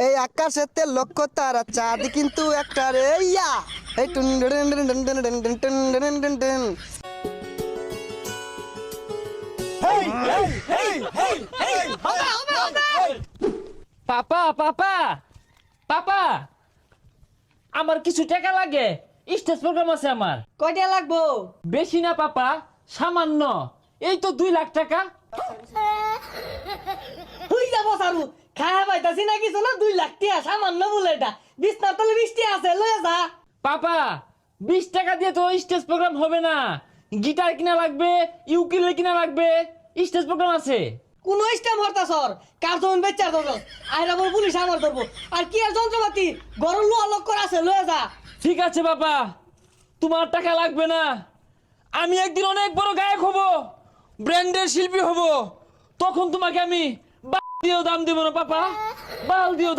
এই আকাশেতে লক্ষ্য তারা চাঁদ কিন্তু একটা রে ইয়া এই টুন টুন টুন টুন টুন টুন টুন টুন টুন টুন টুন। পাপা পাপা পাপা আমার কিছু টাকা লাগে, স্টেজ প্রোগ্রাম আছে আমার। কয়টা লাগবো? বেশি না পাপা, সামান্য। এই তো 2 লাখ টাকা। হই যাবো সারু, খায়া পাইতাছি না কিছু না, 2 লাখ টিয়া সামান্য বলে এটা। বিছনার তলে 20 টিয়া আছে, লয়ে যা। পাপা 20 টাকা দিয়ে তো স্টেজ প্রোগ্রাম হবে না, গিটার কিনা লাগবে, ইউকেলেলে কিনা লাগবে, স্টেজ প্রোগ্রাম আছে। কোন ইস্টেম হরতাছর, কার জমিন বেচার দরস, আইরা বল পুলিশ আমার ধরবো। আর কি আর যন্ত্রপাতি গরম লোয়া লক করা আছে, লয়ে যা। ঠিক আছে বাবা, তোমার টাকা লাগবে না। আমি একদিন অনেক বড় গায়ক হব, ব্র্যান্ডের শিল্পী হব, তখন তোমাকে আমি বাল দিয়েও দাম দেবো না পাপা, বাল দিয়েও দাম